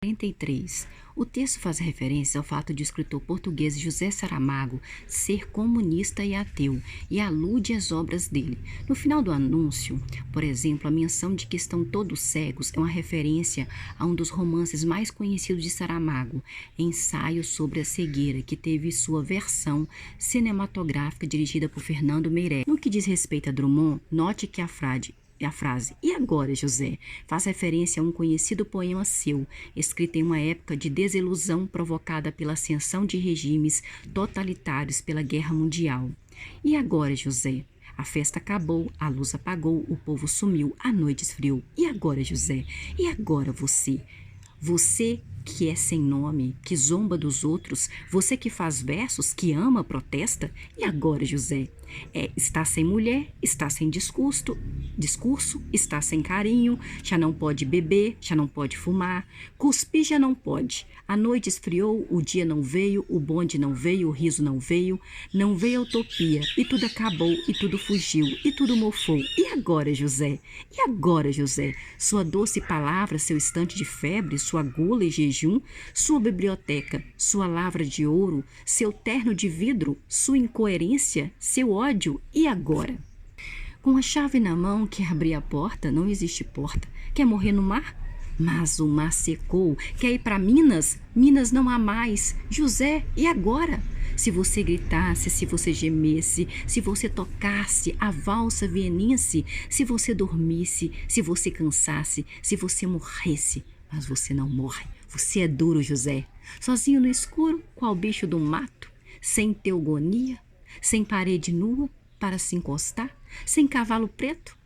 43. O texto faz referência ao fato de o escritor português José Saramago ser comunista e ateu e alude às obras dele. No final do anúncio, por exemplo, a menção de que estão todos cegos é uma referência a um dos romances mais conhecidos de Saramago, Ensaio sobre a Cegueira, que teve sua versão cinematográfica dirigida por Fernando Meirelles. No que diz respeito a Drummond, note que a frase "E agora, José?" faz referência a um conhecido poema seu, escrito em uma época de desilusão provocada pela ascensão de regimes totalitários pela Guerra Mundial. E agora, José? A festa acabou, a luz apagou, o povo sumiu, a noite esfriou. E agora, José? E agora você? Você que é sem nome, que zomba dos outros, você que faz versos, que ama, protesta? E agora, José? Está sem mulher, está sem discurso, está sem carinho, já não pode beber, já não pode fumar, cuspir já não pode. A noite esfriou, o dia não veio, o bonde não veio, o riso não veio a utopia, e tudo acabou, e tudo fugiu, e tudo mofou. E agora, José? E agora, José? Sua doce palavra, seu estante de febre, sua gula e jejum, sua biblioteca, sua lavra de ouro, seu terno de vidro, sua incoerência, seu ódio, e agora? Com a chave na mão, quer abrir a porta, não existe porta. Quer morrer no mar? Mas o mar secou. Quer ir para Minas? Minas não há mais. José, e agora? Se você gritasse, se você gemesse, se você tocasse a valsa vienense, se você dormisse, se você cansasse, se você morresse. Mas você não morre. Você é duro, José. Sozinho no escuro, qual bicho do mato, sem teogonia, sem parede nua para se encostar, sem cavalo preto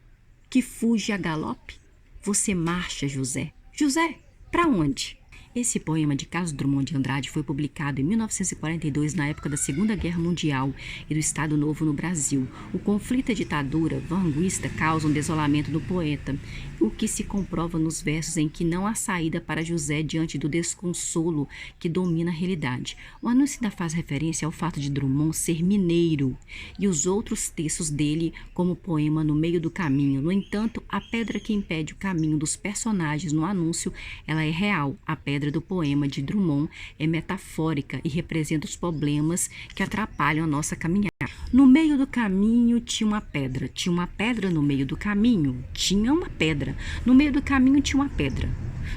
que fuge a galope. Você marcha, José. José, para onde? Esse poema de Carlos Drummond de Andrade foi publicado em 1942, na época da Segunda Guerra Mundial e do Estado Novo no Brasil. O conflito e a ditadura vanguista causam desolamento do poeta, o que se comprova nos versos em que não há saída para José diante do desconsolo que domina a realidade. O anúncio ainda faz referência ao fato de Drummond ser mineiro e os outros textos dele como poema No Meio do Caminho. No entanto, a pedra que impede o caminho dos personagens no anúncio, ela é real. A pedra do poema de Drummond é metafórica e representa os problemas que atrapalham a nossa caminhada. No meio do caminho tinha uma pedra no meio do caminho, tinha uma pedra, no meio do caminho tinha uma pedra.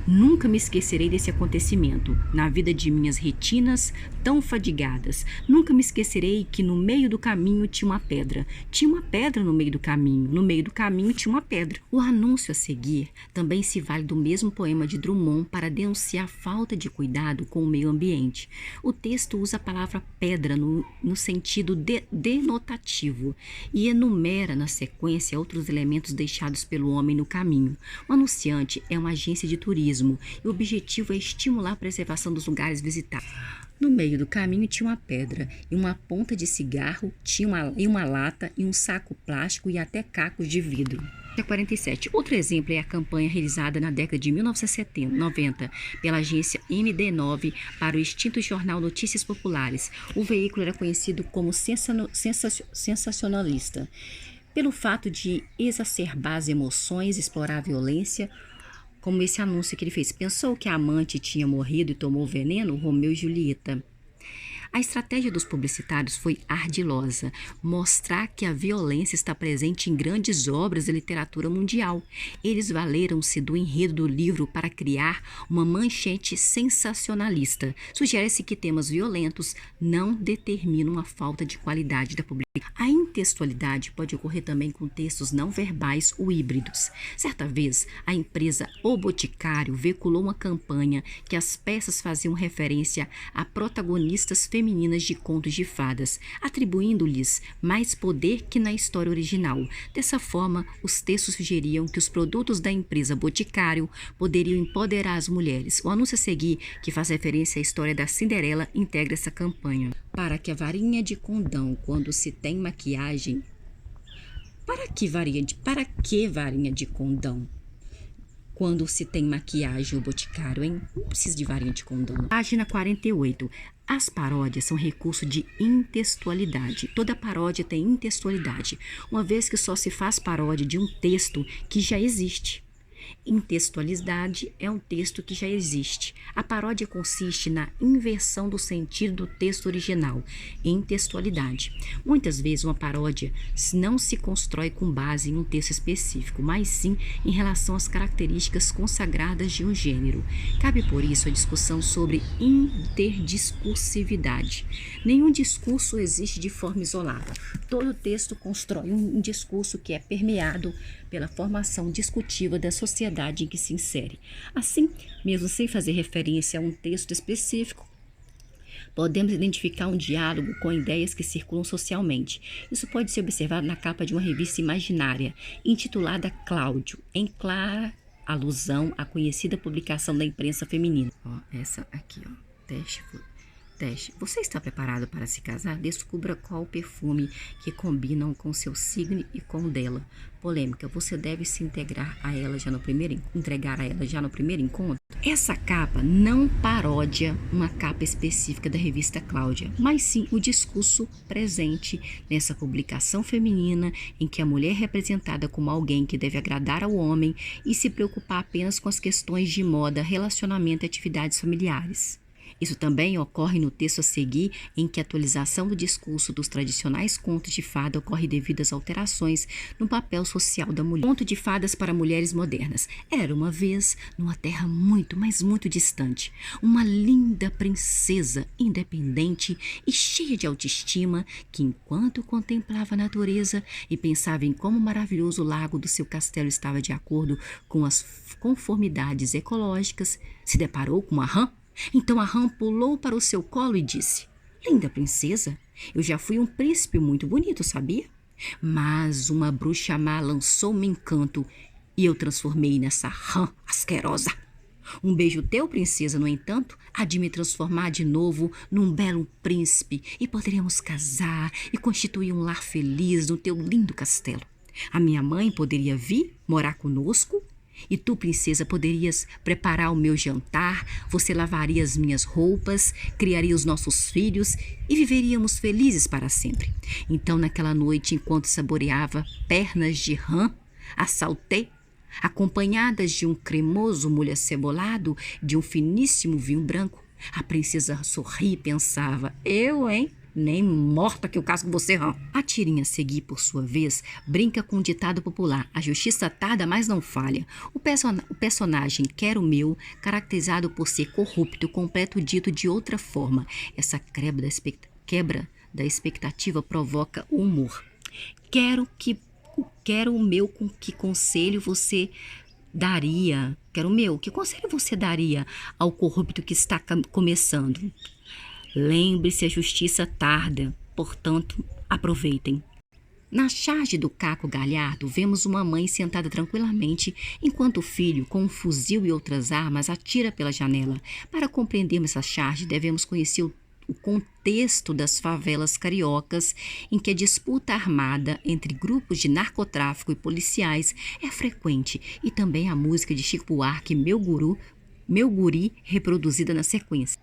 Nunca me esquecerei desse acontecimento, na vida de minhas retinas tão fadigadas. Nunca me esquecerei que no meio do caminho tinha uma pedra no meio do caminho tinha uma pedra. O anúncio a seguir também se vale do mesmo poema de Drummond para denunciar a falta de cuidado com o meio ambiente. O texto usa a palavra pedra no sentido denotativo e enumera na sequência outros elementos deixados pelo homem no caminho. O anunciante é uma agência de turismo e o objetivo é estimular a preservação dos lugares visitados. No meio do caminho tinha uma pedra e uma ponta de cigarro, e uma lata e um saco plástico e até cacos de vidro. 47. Outro exemplo é a campanha realizada na década de 1990 pela agência MD9 para o extinto jornal Notícias Populares. O veículo era conhecido como sensacionalista, pelo fato de exacerbar as emoções, explorar a violência, como esse anúncio que ele fez. Pensou que a amante tinha morrido e tomou veneno? Romeu e Julieta. A estratégia dos publicitários foi ardilosa, mostrar que a violência está presente em grandes obras da literatura mundial. Eles valeram-se do enredo do livro para criar uma manchete sensacionalista. Sugere-se que temas violentos não determinam a falta de qualidade da publicação. A intextualidade pode ocorrer também com textos não verbais ou híbridos. Certa vez, a empresa O Boticário veiculou uma campanha que as peças faziam referência a protagonistas femininas de contos de fadas, atribuindo-lhes mais poder que na história original. Dessa forma, os textos sugeriam que os produtos da empresa Boticário poderiam empoderar as mulheres. O anúncio a seguir, que faz referência à história da Cinderela, integra essa campanha. Para que a varinha de condão, quando se tem maquiagem... Para que varinha de condão? Quando se tem maquiagem, o Boticário, hein? Não precisa de varinha de condão. Página 48. As paródias são recurso de intextualidade. Toda paródia tem intextualidade, uma vez que só se faz paródia de um texto que já existe. Intextualidade é um texto que já existe. A paródia consiste na inversão do sentido do texto original, intextualidade. Muitas vezes uma paródia não se constrói com base em um texto específico, mas sim em relação às características consagradas de um gênero. Cabe por isso a discussão sobre interdiscursividade. Nenhum discurso existe de forma isolada. Todo texto constrói um discurso que é permeado pela formação discutiva da sociedade em que se insere. Assim, mesmo sem fazer referência a um texto específico, podemos identificar um diálogo com ideias que circulam socialmente. Isso pode ser observado na capa de uma revista imaginária, intitulada Cláudio, em clara alusão à conhecida publicação da imprensa feminina. Essa aqui, teste. Você está preparado para se casar? Descubra qual perfume que combinam com seu signo e com o dela. Polêmica. Você deve se entregar a ela já no primeiro encontro? Essa capa não paródia uma capa específica da revista Cláudia, mas sim o discurso presente nessa publicação feminina em que a mulher é representada como alguém que deve agradar ao homem e se preocupar apenas com as questões de moda, relacionamento e atividades familiares. Isso também ocorre no texto a seguir, em que a atualização do discurso dos tradicionais contos de fada ocorre devido às alterações no papel social da mulher. Conto de fadas para mulheres modernas. Era uma vez, numa terra muito, mas muito distante, uma linda princesa independente e cheia de autoestima que, enquanto contemplava a natureza e pensava em como maravilhoso o lago do seu castelo estava de acordo com as conformidades ecológicas, se deparou com uma rã. Então a rã pulou para o seu colo e disse: linda princesa, eu já fui um príncipe muito bonito, sabia? Mas uma bruxa má lançou-me encanto e eu transformei nessa rã asquerosa. Um beijo teu, princesa, no entanto, há de me transformar de novo num belo príncipe e poderemos casar e constituir um lar feliz no teu lindo castelo. A minha mãe poderia vir morar conosco. E tu, princesa, poderias preparar o meu jantar, você lavaria as minhas roupas, criaria os nossos filhos e viveríamos felizes para sempre. Então, naquela noite, enquanto saboreava pernas de rã, assaltei, acompanhadas de um cremoso molho acebolado, de um finíssimo vinho branco. A princesa sorria e pensava: eu, hein? Nem morta que eu caso com você, rã. A tirinha a seguir, por sua vez, brinca com um ditado popular: a justiça tarda, mas não falha. O personagem quer o meu, caracterizado por ser corrupto, completo dito de outra forma. Essa quebra da expectativa provoca o humor. Quero o meu, com que conselho você daria? Quero o meu, que conselho você daria ao corrupto que está começando? Lembre-se, a justiça tarda, portanto, aproveitem. Na charge do Caco Galhardo, vemos uma mãe sentada tranquilamente, enquanto o filho, com um fuzil e outras armas, atira pela janela. Para compreendermos essa charge, devemos conhecer o contexto das favelas cariocas, em que a disputa armada entre grupos de narcotráfico e policiais é frequente, e também a música de Chico Buarque, Meu Guri, reproduzida na sequência.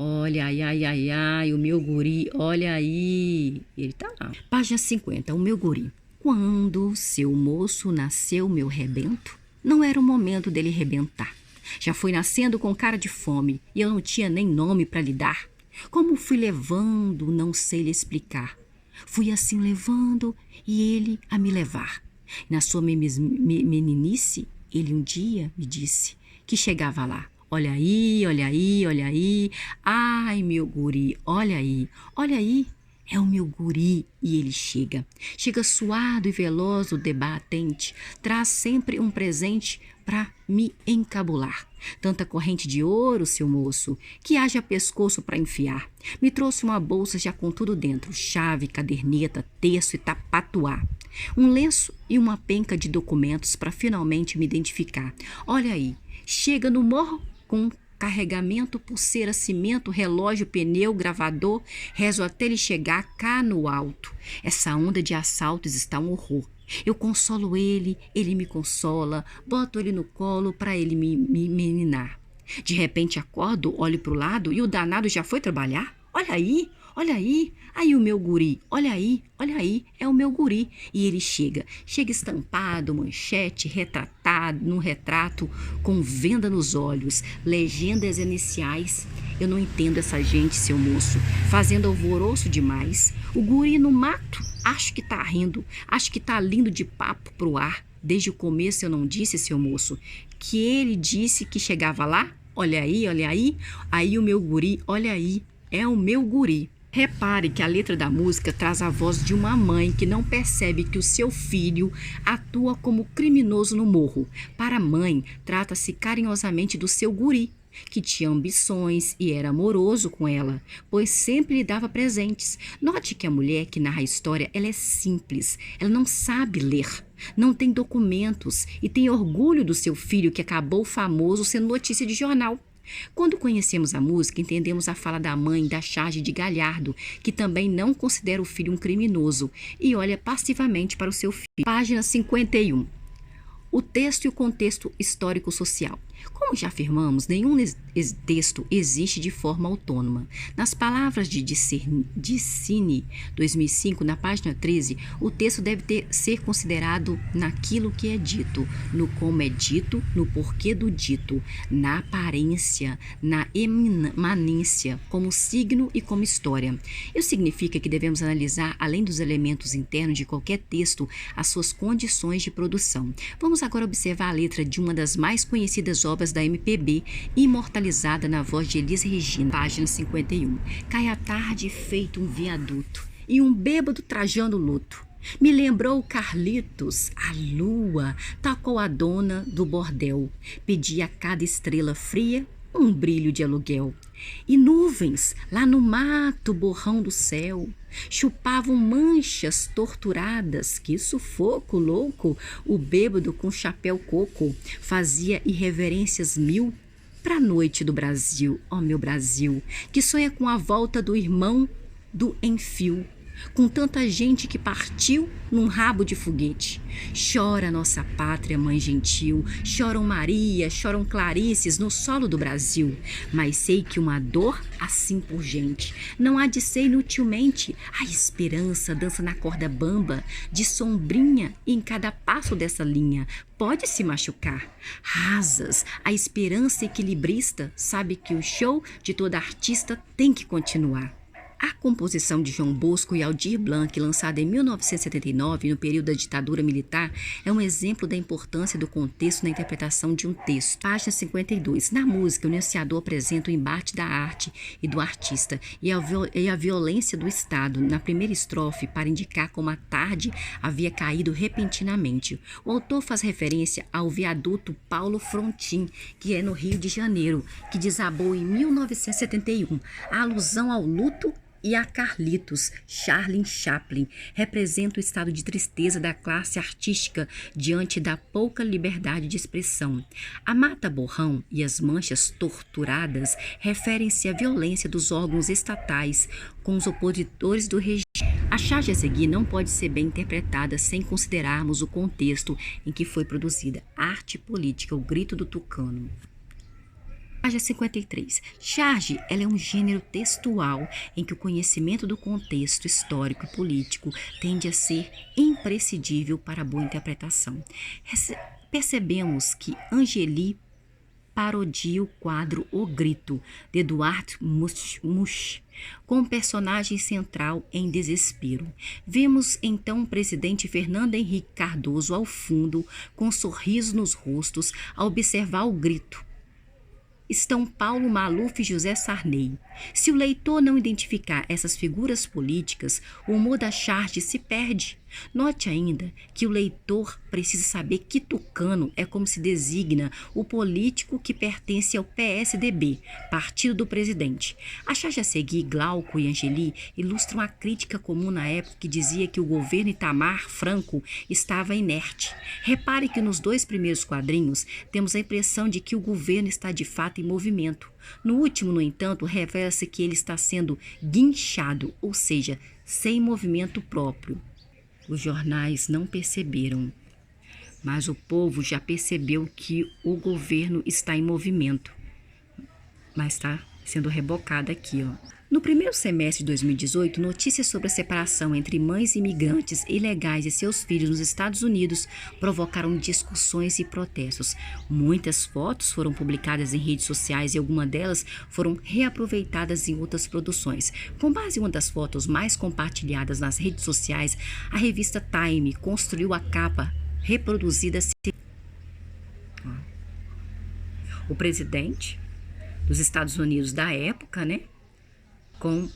Olha, ai, ai, ai, ai, o meu guri, olha aí. Ele tá lá. Página 50, o meu guri. Quando seu moço nasceu, meu rebento, não era o momento dele rebentar. Já foi nascendo com cara de fome e eu não tinha nem nome para lhe dar. Como fui levando, não sei lhe explicar. Fui assim levando e ele a me levar. Na sua meninice, ele um dia me disse que chegava lá. Olha aí, olha aí, olha aí. Ai, meu guri, olha aí. Olha aí, é o meu guri. E ele chega. Chega suado e veloz o debatente. Traz sempre um presente para me encabular. Tanta corrente de ouro, seu moço, que haja pescoço para enfiar. Me trouxe uma bolsa já com tudo dentro. Chave, caderneta, terço e tapatuá. Um lenço e uma penca de documentos para finalmente me identificar. Olha aí, chega no morro com carregamento, pulseira, cimento, relógio, pneu, gravador, rezo até ele chegar cá no alto. Essa onda de assaltos está um horror. Eu consolo ele, ele me consola, boto ele no colo para ele me meninar. De repente acordo, olho para o lado e o danado já foi trabalhar. Olha aí, olha aí o meu guri, olha aí, é o meu guri. E ele chega estampado, manchete, retratado, num retrato, com venda nos olhos, legendas iniciais. Eu não entendo essa gente, seu moço, fazendo alvoroço demais. O guri no mato, acho que tá rindo, acho que tá lindo de papo pro ar. Desde o começo eu não disse, seu moço, que ele disse que chegava lá? Olha aí o meu guri, olha aí, é o meu guri. Repare que a letra da música traz a voz de uma mãe que não percebe que o seu filho atua como criminoso no morro. Para a mãe, trata-se carinhosamente do seu guri, que tinha ambições e era amoroso com ela, pois sempre lhe dava presentes. Note que a mulher que narra a história, ela é simples, ela não sabe ler, não tem documentos e tem orgulho do seu filho que acabou famoso sendo notícia de jornal. Quando conhecemos a música, entendemos a fala da mãe da charge de Galhardo, que também não considera o filho um criminoso e olha passivamente para o seu filho. Página 51. O texto e o contexto histórico-social. Como já afirmamos, nenhum texto existe de forma autônoma. Nas palavras de Dicine, 2005, na página 13, o texto deve ser considerado naquilo que é dito, no como é dito, no porquê do dito, na aparência, na emanência, como signo e como história. Isso significa que devemos analisar, além dos elementos internos de qualquer texto, as suas condições de produção. Vamos agora observar a letra de uma das mais conhecidas obras da MPB, imortalizada na voz de Elis Regina, página 51. Cai a tarde feito um viaduto, e um bêbado trajando luto. Me lembrou Carlitos, a lua, tal qual a dona do bordel. Pedia a cada estrela fria um brilho de aluguel. E nuvens, lá no mato, borrão do céu, chupavam manchas torturadas. Que sufoco louco! O bêbado com chapéu coco fazia irreverências mil pra noite do Brasil. Ó meu Brasil, que sonha com a volta do irmão do Enfio, com tanta gente que partiu num rabo de foguete. Chora nossa pátria, mãe gentil, choram Maria, choram Clarices no solo do Brasil. Mas sei que uma dor assim por gente não há de ser inutilmente. A esperança dança na corda bamba, de sombrinha em cada passo dessa linha. Pode se machucar. Rasas, a esperança equilibrista sabe que o show de toda artista tem que continuar. A composição de João Bosco e Aldir Blanc, lançada em 1979, no período da ditadura militar, é um exemplo da importância do contexto na interpretação de um texto. Página 52. Na música, o enunciador apresenta o embate da arte e do artista e a violência do Estado, na primeira estrofe, para indicar como a tarde havia caído repentinamente. O autor faz referência ao viaduto Paulo Frontin, que é no Rio de Janeiro, que desabou em 1971. A alusão ao luto e a Carlitos, Charlie Chaplin, representa o estado de tristeza da classe artística diante da pouca liberdade de expressão. A mata-borrão e as manchas torturadas referem-se à violência dos órgãos estatais com os opositores do regime. A charge a seguir não pode ser bem interpretada sem considerarmos o contexto em que foi produzida. Arte política, o grito do tucano. Página 53. Charge, ela é um gênero textual em que o conhecimento do contexto histórico e político tende a ser imprescindível para a boa interpretação. Percebemos que Angeli parodia o quadro O Grito, de Eduard Munch, com um personagem central em desespero. Vemos então o presidente Fernando Henrique Cardoso ao fundo, com um sorriso nos rostos, a observar o grito. Estão Paulo Maluf e José Sarney. Se o leitor não identificar essas figuras políticas, o humor da charge se perde. Note ainda que o leitor precisa saber que tucano é como se designa o político que pertence ao PSDB, partido do presidente. A charge a seguir, Glauco e Angeli ilustram a crítica comum na época que dizia que o governo Itamar Franco estava inerte. Repare que nos dois primeiros quadrinhos temos a impressão de que o governo está de fato em movimento. No último, no entanto, revela-se que ele está sendo guinchado, ou seja, sem movimento próprio. Os jornais não perceberam, mas o povo já percebeu que o governo está em movimento. Mas está sendo rebocado aqui, ó. No primeiro semestre de 2018, notícias sobre a separação entre mães imigrantes ilegais e seus filhos nos Estados Unidos provocaram discussões e protestos. Muitas fotos foram publicadas em redes sociais e algumas delas foram reaproveitadas em outras produções. Com base em uma das fotos mais compartilhadas nas redes sociais, a revista Time construiu a capa reproduzida. O presidente dos Estados Unidos da época,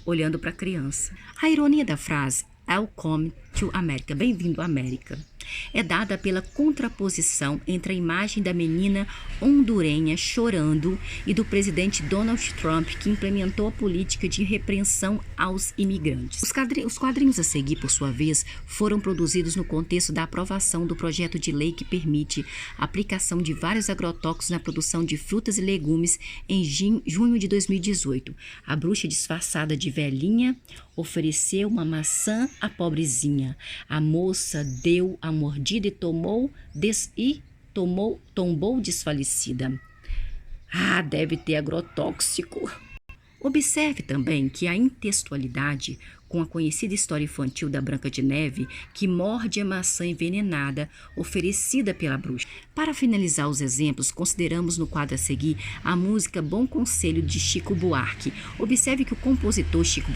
olhando para a criança. A ironia da frase "Welcome to America", bem-vindo à América, é dada pela contraposição entre a imagem da menina hondurenha chorando e do presidente Donald Trump, que implementou a política de repreensão aos imigrantes. Os quadrinhos a seguir, por sua vez, foram produzidos no contexto da aprovação do projeto de lei que permite a aplicação de vários agrotóxicos na produção de frutas e legumes em junho de 2018. A bruxa disfarçada de velhinha ofereceu uma maçã à pobrezinha. A moça deu a mordida e tombou desfalecida. Deve ter agrotóxico. Observe também que a intextualidade com a conhecida história infantil da Branca de Neve, que morde a maçã envenenada oferecida pela bruxa. Para finalizar os exemplos, consideramos no quadro a seguir a música Bom Conselho de Chico Buarque. Observe que o compositor Chico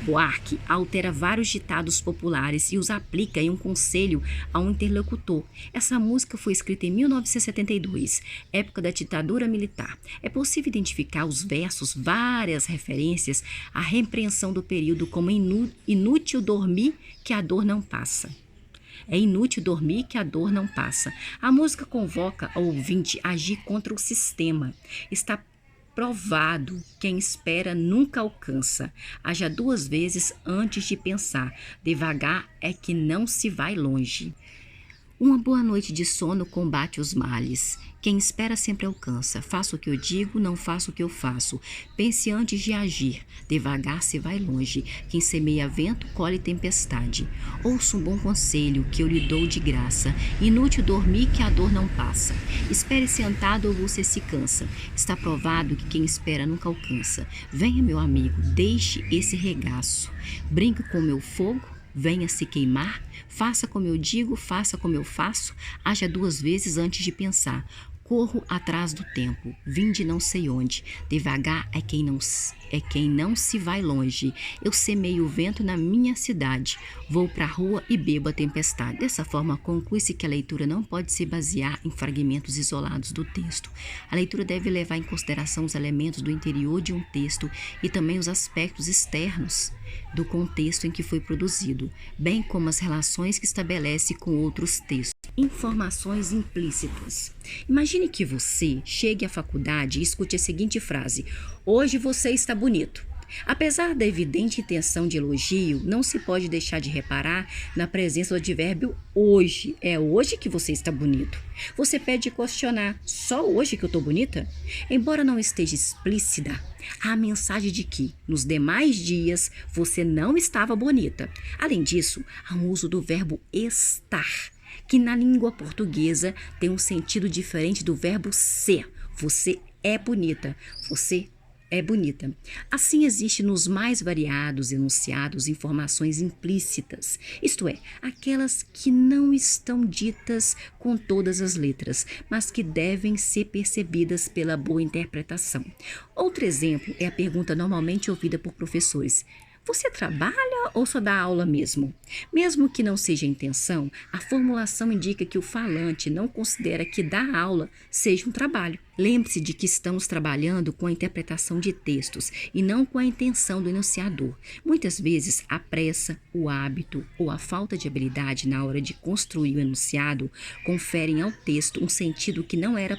Buarque altera vários ditados populares e os aplica em um conselho a um interlocutor. Essa música foi escrita em 1972, época da ditadura militar. É possível identificar os versos, várias referências à repreensão do período, como inútil dormir que a dor não passa. É inútil dormir que a dor não passa. A música convoca ao ouvinte a agir contra o sistema. Está provado, quem espera nunca alcança. Haja duas vezes antes de pensar. Devagar é que não se vai longe. Uma boa noite de sono combate os males. Quem espera sempre alcança. Faça o que eu digo, não faça o que eu faço. Pense antes de agir. Devagar se vai longe. Quem semeia vento, colhe tempestade. Ouça um bom conselho que eu lhe dou de graça. Inútil dormir que a dor não passa. Espere sentado ou você se cansa. Está provado que quem espera nunca alcança. Venha, meu amigo, deixe esse regaço. Brinque com o meu fogo. Venha se queimar, faça como eu digo, faça como eu faço, haja duas vezes antes de pensar. Corro atrás do tempo, vim de não sei onde, devagar é quem não se vai longe. Eu semeio o vento na minha cidade, vou para a rua e bebo a tempestade. Dessa forma, conclui-se que a leitura não pode se basear em fragmentos isolados do texto. A leitura deve levar em consideração os elementos do interior de um texto e também os aspectos externos do contexto em que foi produzido, bem como as relações que estabelece com outros textos. Informações implícitas. Imagine que você chegue à faculdade e escute a seguinte frase: hoje você está bonito. Apesar da evidente intenção de elogio, não se pode deixar de reparar na presença do advérbio hoje. É hoje que você está bonito. Você pede questionar: só hoje que eu estou bonita? Embora não esteja explícita, há a mensagem de que, nos demais dias, você não estava bonita. Além disso, há um uso do verbo estar, que na língua portuguesa tem um sentido diferente do verbo ser. Você é bonita. Você é bonita. Assim, existe nos mais variados enunciados informações implícitas, isto é, aquelas que não estão ditas com todas as letras, mas que devem ser percebidas pela boa interpretação. Outro exemplo é a pergunta normalmente ouvida por professores: você trabalha ou só dá aula mesmo? Mesmo que não seja a intenção, a formulação indica que o falante não considera que dar aula seja um trabalho. Lembre-se de que estamos trabalhando com a interpretação de textos e não com a intenção do enunciador. Muitas vezes, a pressa, o hábito ou a falta de habilidade na hora de construir o enunciado conferem ao texto um sentido que não era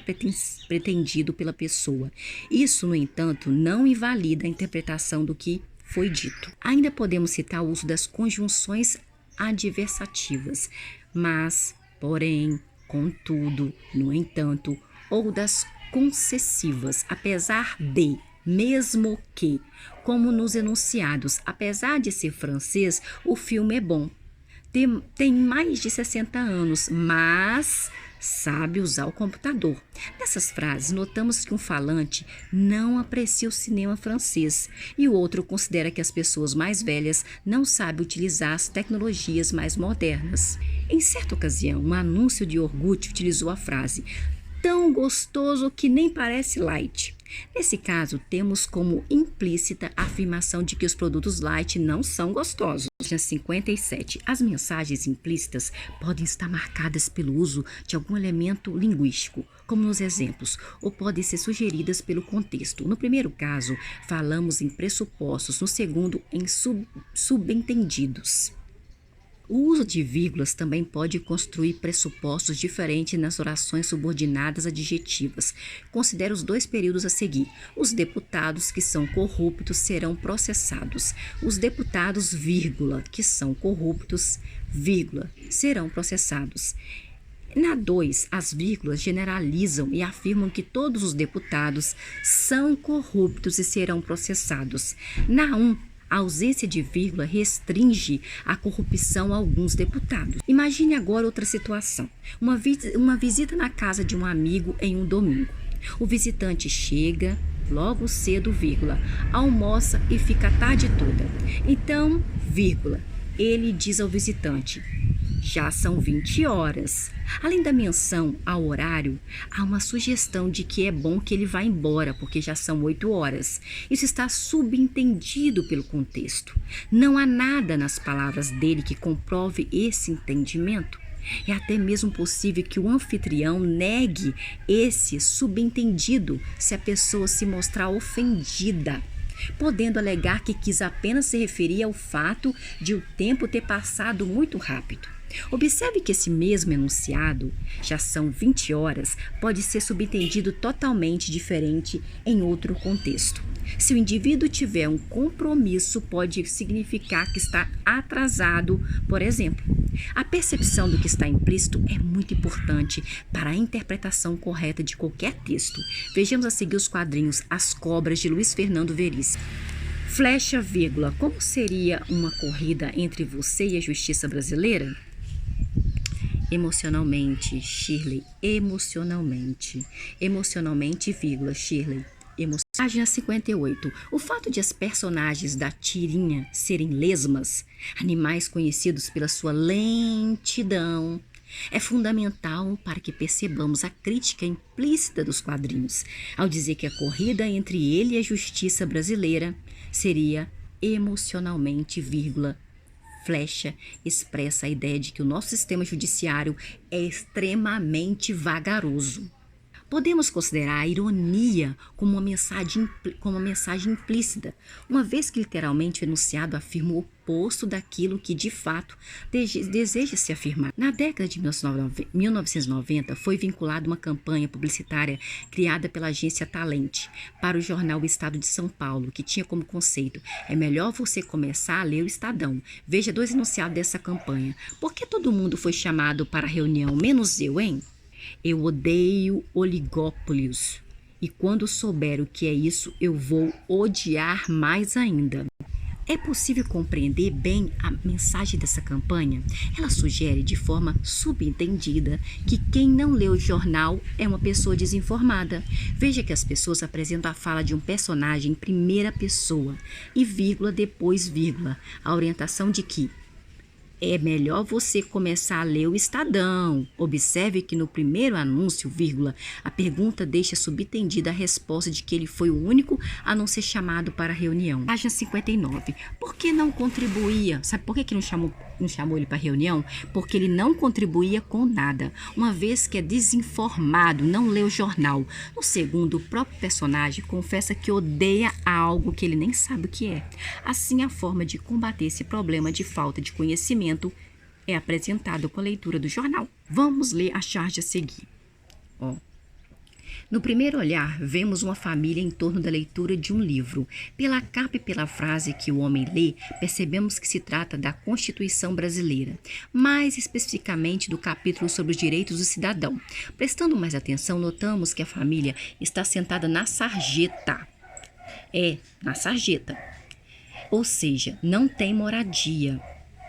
pretendido pela pessoa. Isso, no entanto, não invalida a interpretação do que foi dito. Ainda podemos citar o uso das conjunções adversativas, mas, porém, contudo, no entanto, ou das concessivas, apesar de, mesmo que, como nos enunciados, apesar de ser francês, o filme é bom. Tem mais de 60 anos, mas sabe usar o computador. Nessas frases, notamos que um falante não aprecia o cinema francês e o outro considera que as pessoas mais velhas não sabem utilizar as tecnologias mais modernas. Em certa ocasião, um anúncio de iogurte utilizou a frase tão gostoso que nem parece light. Nesse caso, temos como implícita a afirmação de que os produtos light não são gostosos. Página 57. As mensagens implícitas podem estar marcadas pelo uso de algum elemento linguístico, como nos exemplos, ou podem ser sugeridas pelo contexto. No primeiro caso, falamos em pressupostos, no segundo, em subentendidos. O uso de vírgulas também pode construir pressupostos diferentes nas orações subordinadas adjetivas. Considere os dois períodos a seguir. Os deputados que são corruptos serão processados. Os deputados, vírgula, que são corruptos, vírgula, serão processados. Na 2, as vírgulas generalizam e afirmam que todos os deputados são corruptos e serão processados. Na 1, a ausência de vírgula restringe a corrupção a alguns deputados. Imagine agora outra situação. Uma visita na casa de um amigo em um domingo. O visitante chega logo cedo, vírgula, almoça e fica a tarde toda. Então, vírgula, ele diz ao visitante: já são 20 horas. Além da menção ao horário, há uma sugestão de que é bom que ele vá embora, porque já são 8 horas. Isso está subentendido pelo contexto. Não há nada nas palavras dele que comprove esse entendimento. É até mesmo possível que o anfitrião negue esse subentendido se a pessoa se mostrar ofendida, podendo alegar que quis apenas se referir ao fato de o tempo ter passado muito rápido. Observe que esse mesmo enunciado, já são 20 horas, pode ser subentendido totalmente diferente em outro contexto. Se o indivíduo tiver um compromisso, pode significar que está atrasado, por exemplo. A percepção do que está implícito é muito importante para a interpretação correta de qualquer texto. Vejamos a seguir os quadrinhos As Cobras, de Luiz Fernando Veríssimo. Flecha, vírgula, como seria uma corrida entre você e a justiça brasileira? Emocionalmente, Shirley, emocionalmente. Emocionalmente, vírgula, Shirley. Página 58. O fato de as personagens da tirinha serem lesmas, animais conhecidos pela sua lentidão, é fundamental para que percebamos a crítica implícita dos quadrinhos, ao dizer que a corrida entre ele e a justiça brasileira seria emocionalmente, vírgula, flecha, expressa a ideia de que o nosso sistema judiciário é extremamente vagaroso. Podemos considerar a ironia como uma mensagem implícita, uma vez que literalmente o enunciado afirma o oposto daquilo que de fato deseja se afirmar. Na década de 1990, foi vinculada uma campanha publicitária criada pela agência Talent para o jornal O Estado de São Paulo, que tinha como conceito: é melhor você começar a ler o Estadão. Veja 2 enunciados dessa campanha. Por que todo mundo foi chamado para a reunião, menos eu, hein? Eu odeio oligópolios e quando souber o que é isso, eu vou odiar mais ainda. É possível compreender bem a mensagem dessa campanha? Ela sugere de forma subentendida que quem não lê o jornal é uma pessoa desinformada. Veja que as pessoas apresentam a fala de um personagem em primeira pessoa e vírgula, depois vírgula, a orientação de que é melhor você começar a ler o Estadão. Observe que no primeiro anúncio, vírgula, a pergunta deixa subentendida a resposta de que ele foi o único a não ser chamado para a reunião. Página 59. Por que não contribuía? Sabe por que não chamou ele para a reunião? Porque ele não contribuía com nada. Uma vez que é desinformado, não lê o jornal. No segundo, o próprio personagem confessa que odeia algo que ele nem sabe o que é. Assim, a forma de combater esse problema de falta de conhecimento é apresentado com a leitura do jornal. Vamos ler a charge a seguir. No primeiro olhar, vemos uma família em torno da leitura de um livro. Pela capa e pela frase que o homem lê, percebemos que se trata da Constituição Brasileira, mais especificamente do capítulo sobre os direitos do cidadão. Prestando mais atenção, notamos que a família está sentada na sarjeta. Na sarjeta. Ou seja, não tem moradia.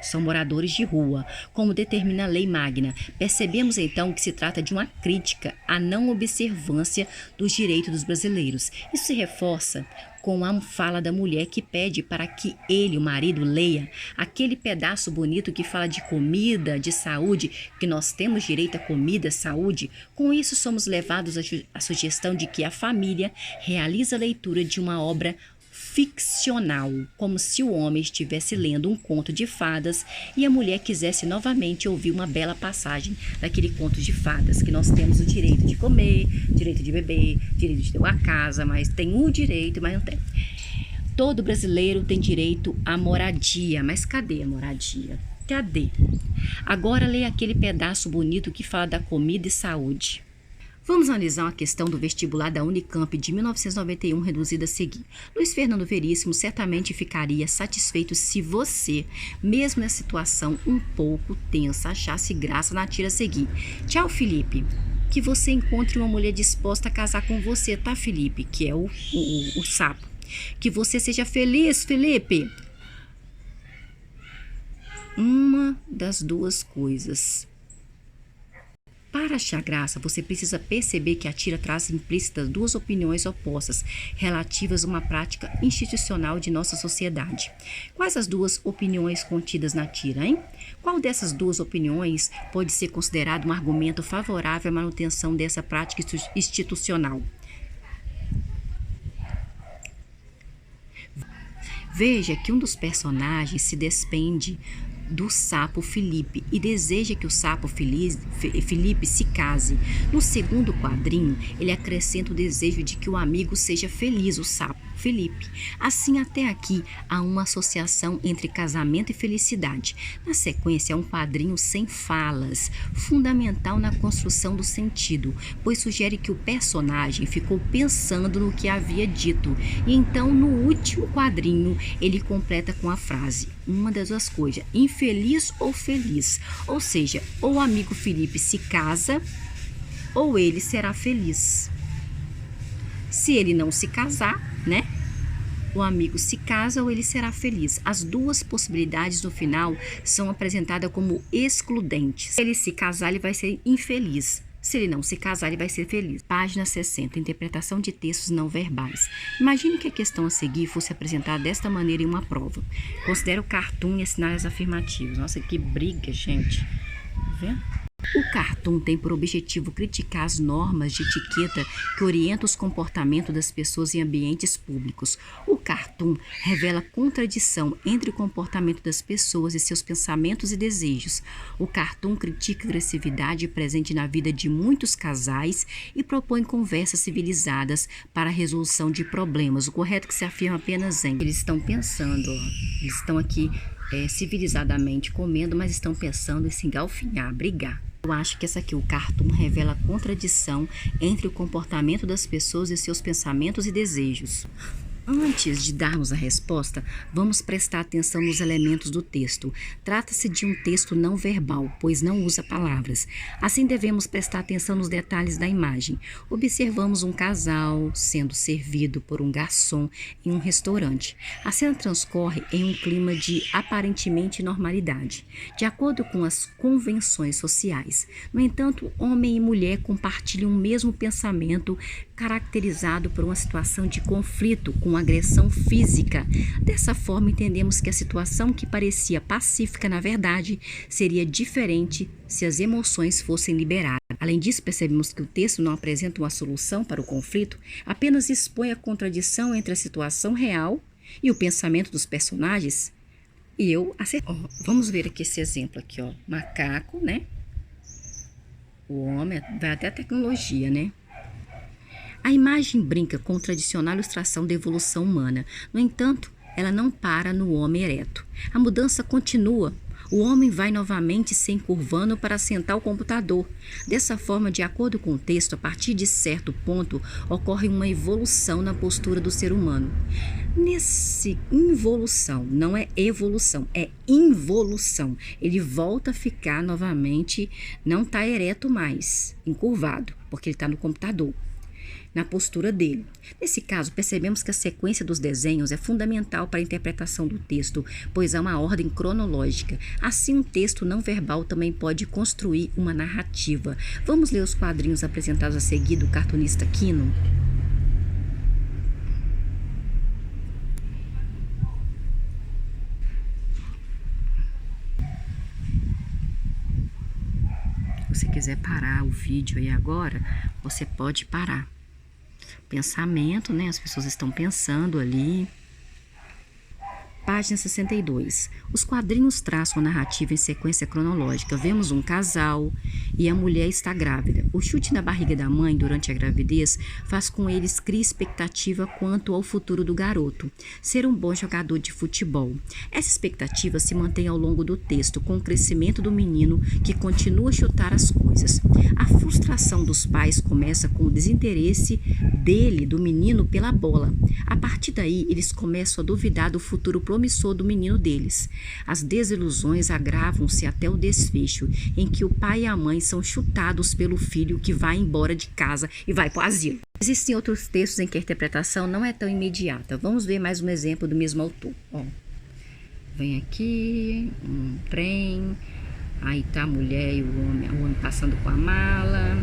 são moradores de rua, como determina a lei magna. Percebemos então que se trata de uma crítica à não observância dos direitos dos brasileiros. Isso se reforça com a fala da mulher que pede para que ele, o marido, leia aquele pedaço bonito que fala de comida, de saúde, que nós temos direito a comida, saúde. Com isso, somos levados à sugestão de que a família realiza a leitura de uma obra ficcional, como se o homem estivesse lendo um conto de fadas e a mulher quisesse novamente ouvir uma bela passagem daquele conto de fadas, que nós temos o direito de comer, direito de beber, direito de ter uma casa, mas tem o direito, mas não tem. Todo brasileiro tem direito à moradia, mas cadê a moradia? Cadê? Agora leia aquele pedaço bonito que fala da comida e saúde. Vamos analisar a questão do vestibular da Unicamp de 1991, reduzida a seguir. Luiz Fernando Veríssimo certamente ficaria satisfeito se você, mesmo nessa situação um pouco tensa, achasse graça na tira a seguir. Tchau, Felipe. Que você encontre uma mulher disposta a casar com você, tá, Felipe? Que é o sapo. Que você seja feliz, Felipe. Uma das duas coisas. Para achar graça, você precisa perceber que a tira traz implícitas duas opiniões opostas relativas a uma prática institucional de nossa sociedade. Quais as duas opiniões contidas na tira, hein? Qual dessas duas opiniões pode ser considerado um argumento favorável à manutenção dessa prática institucional? Veja que um dos personagens se despende do sapo Felipe e deseja que o sapo Felipe se case. No segundo quadrinho, ele acrescenta o desejo de que o amigo seja feliz, o sapo Felipe. Assim, até aqui, há uma associação entre casamento e felicidade. Na sequência, é um quadrinho sem falas, fundamental na construção do sentido, pois sugere que o personagem ficou pensando no que havia dito. E então, no último quadrinho, ele completa com a frase: uma das duas coisas, infeliz ou feliz. Ou seja, ou o amigo Felipe se casa, ou ele será feliz. Se ele não se casar, né? O amigo se casa ou ele será feliz. As duas possibilidades no final são apresentadas como excludentes. Se ele se casar, ele vai ser infeliz. Se ele não se casar, ele vai ser feliz. Página 60. Interpretação de textos não verbais. Imagine que a questão a seguir fosse apresentada desta maneira em uma prova. Considere o cartoon e assinale as afirmativas. Nossa, que briga, gente. Tá vendo? O cartoon tem por objetivo criticar as normas de etiqueta que orientam os comportamentos das pessoas em ambientes públicos. O cartoon revela contradição entre o comportamento das pessoas e seus pensamentos e desejos. O cartoon critica a agressividade presente na vida de muitos casais e propõe conversas civilizadas para a resolução de problemas. O correto é que se afirma apenas em. Eles estão pensando, eles estão aqui civilizadamente comendo, mas estão pensando em se engalfinhar, brigar. Eu acho que essa aqui, o cartoon, revela a contradição entre o comportamento das pessoas e seus pensamentos e desejos. Antes de darmos a resposta, vamos prestar atenção nos elementos do texto. Trata-se de um texto não verbal, pois não usa palavras. Assim, devemos prestar atenção nos detalhes da imagem. Observamos um casal sendo servido por um garçom em um restaurante. A cena transcorre em um clima de aparentemente normalidade, de acordo com as convenções sociais. No entanto, homem e mulher compartilham o mesmo pensamento, caracterizado por uma situação de conflito com agressão física. Dessa forma, entendemos que a situação que parecia pacífica, na verdade, seria diferente se as emoções fossem liberadas. Além disso, percebemos que o texto não apresenta uma solução para o conflito, apenas expõe a contradição entre a situação real e o pensamento dos personagens. E vamos ver aqui esse exemplo aqui, ó. Macaco, né? O homem, vai até a tecnologia, né? A imagem brinca com a tradicional ilustração da evolução humana. No entanto, ela não para no homem ereto. A mudança continua. O homem vai novamente se encurvando para sentar o computador. Dessa forma, de acordo com o texto, a partir de certo ponto, ocorre uma evolução na postura do ser humano. Nessa involução, não é evolução, é involução. Ele volta a ficar novamente, não está ereto mais, encurvado, porque ele está no computador. na postura dele. Nesse caso, percebemos que a sequência dos desenhos é fundamental para a interpretação do texto, pois há uma ordem cronológica. Assim, um texto não verbal também pode construir uma narrativa. Vamos ler os quadrinhos apresentados a seguir do cartunista Quino? Se você quiser parar o vídeo aí agora, você pode parar. Pensamento, né? As pessoas estão pensando ali. Página 62. Os quadrinhos traçam a narrativa em sequência cronológica. Vemos um casal e a mulher está grávida. O chute na barriga da mãe durante a gravidez faz com eles criar expectativa quanto ao futuro do garoto, ser um bom jogador de futebol. Essa expectativa se mantém ao longo do texto, com o crescimento do menino que continua a chutar as coisas. A frustração dos pais começa com o desinteresse do menino, pela bola. A partir daí, eles começam a duvidar do futuro promissor do menino deles. As desilusões agravam-se até o desfecho, em que o pai e a mãe são chutados pelo filho que vai embora de casa e vai para o asilo. Existem outros textos em que a interpretação não é tão imediata. Vamos ver mais um exemplo do mesmo autor. Vem aqui, um trem, aí tá a mulher e o homem passando com a mala,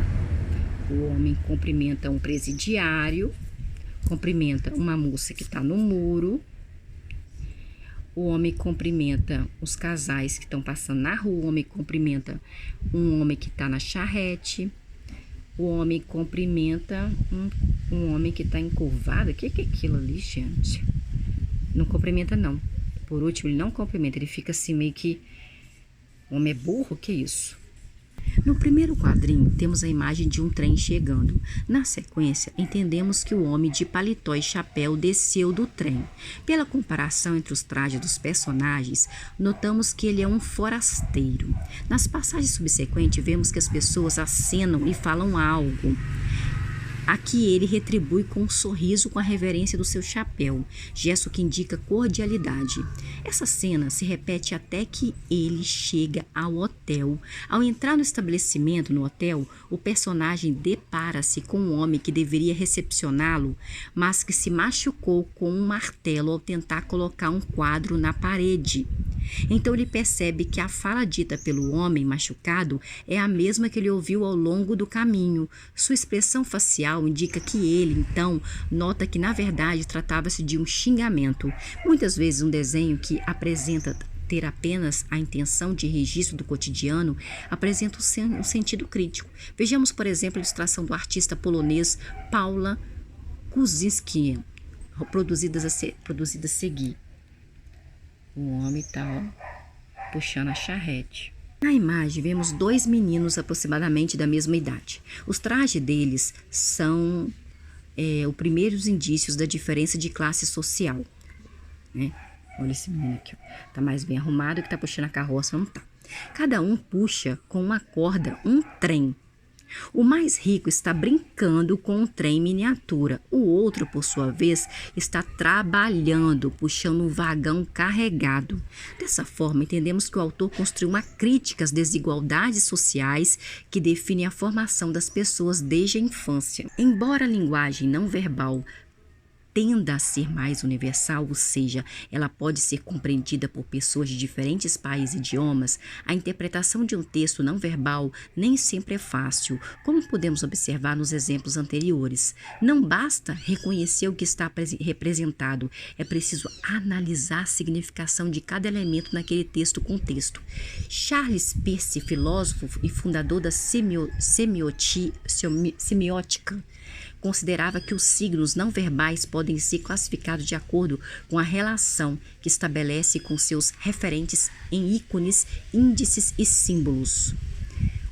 o homem cumprimenta um presidiário, cumprimenta uma moça que está no muro, o homem cumprimenta os casais que estão passando na rua, o homem cumprimenta um homem que está na charrete, o homem cumprimenta um homem que está encurvado. O que é aquilo ali, gente? Não cumprimenta, não. Por último, ele não cumprimenta, ele fica assim meio que... O homem é burro? Que isso? No primeiro quadrinho, temos a imagem de um trem chegando. Na sequência, entendemos que o homem de paletó e chapéu desceu do trem. Pela comparação entre os trajes dos personagens, notamos que ele é um forasteiro. Nas passagens subsequentes, vemos que as pessoas acenam e falam algo. Aqui ele retribui com um sorriso com a reverência do seu chapéu, gesto que indica cordialidade. Essa cena se repete até que ele chega ao hotel. Ao entrar no estabelecimento, no hotel, o personagem depara-se com um homem que deveria recepcioná-lo, mas que se machucou com um martelo ao tentar colocar um quadro na parede. Então ele percebe que a fala dita pelo homem machucado é a mesma que ele ouviu ao longo do caminho. Sua expressão facial indica que ele, então, nota que na verdade tratava-se de um xingamento. Muitas vezes um desenho que apresenta ter apenas a intenção de registro do cotidiano apresenta um sentido crítico. Vejamos, por exemplo, a ilustração do artista polonês Paula Kuzinski, produzida a seguir. O homem está puxando a charrete. Na imagem, vemos dois meninos aproximadamente da mesma idade. Os trajes deles são os primeiros indícios da diferença de classe social. Né? Olha esse menino aqui. Está mais bem arrumado, que está puxando a carroça, não está. Cada um puxa com uma corda um trem. O mais rico está brincando com um trem miniatura. O outro, por sua vez, está trabalhando, puxando um vagão carregado. Dessa forma, entendemos que o autor construiu uma crítica às desigualdades sociais que definem a formação das pessoas desde a infância. Embora a linguagem não verbal tenda a ser mais universal, ou seja, ela pode ser compreendida por pessoas de diferentes países e idiomas, a interpretação de um texto não verbal nem sempre é fácil, como podemos observar nos exemplos anteriores. Não basta reconhecer o que está representado, é preciso analisar a significação de cada elemento naquele texto-contexto. Charles Peirce, filósofo e fundador da semiótica, considerava que os signos não verbais podem ser classificados de acordo com a relação que estabelece com seus referentes em ícones, índices e símbolos.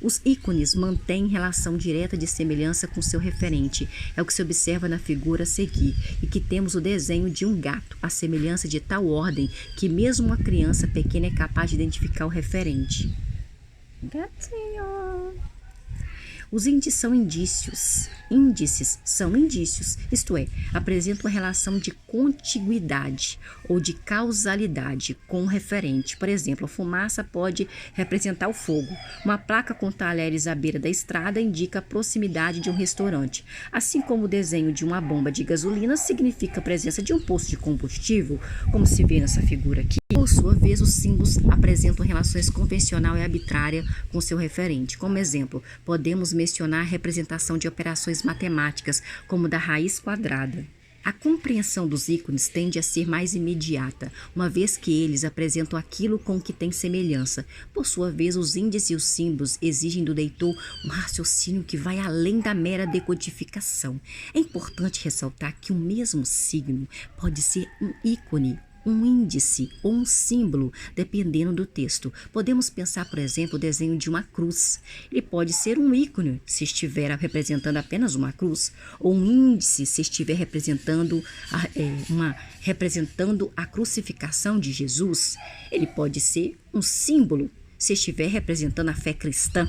Os ícones mantêm relação direta de semelhança com seu referente. É o que se observa na figura a seguir, e que temos o desenho de um gato, a semelhança de tal ordem que mesmo uma criança pequena é capaz de identificar o referente. Gatinho! Os índices são indícios. Índices são indícios, isto é, apresentam uma relação de contiguidade ou de causalidade com o referente. Por exemplo, a fumaça pode representar o fogo. Uma placa com talheres à beira da estrada indica a proximidade de um restaurante. Assim como o desenho de uma bomba de gasolina significa a presença de um posto de combustível, como se vê nessa figura aqui. Por sua vez, os símbolos apresentam relações convencional e arbitrária com seu referente. Como exemplo, podemos mencionar a representação de operações matemáticas, como da raiz quadrada. A compreensão dos ícones tende a ser mais imediata, uma vez que eles apresentam aquilo com que tem semelhança. Por sua vez, os índices e os símbolos exigem do leitor um raciocínio que vai além da mera decodificação. É importante ressaltar que o mesmo signo pode ser um ícone, um índice ou um símbolo, dependendo do texto. Podemos pensar, por exemplo, o desenho de uma cruz. Ele pode ser um ícone se estiver representando apenas uma cruz, ou um índice se estiver representando a crucificação de Jesus. Ele pode ser um símbolo se estiver representando a fé cristã.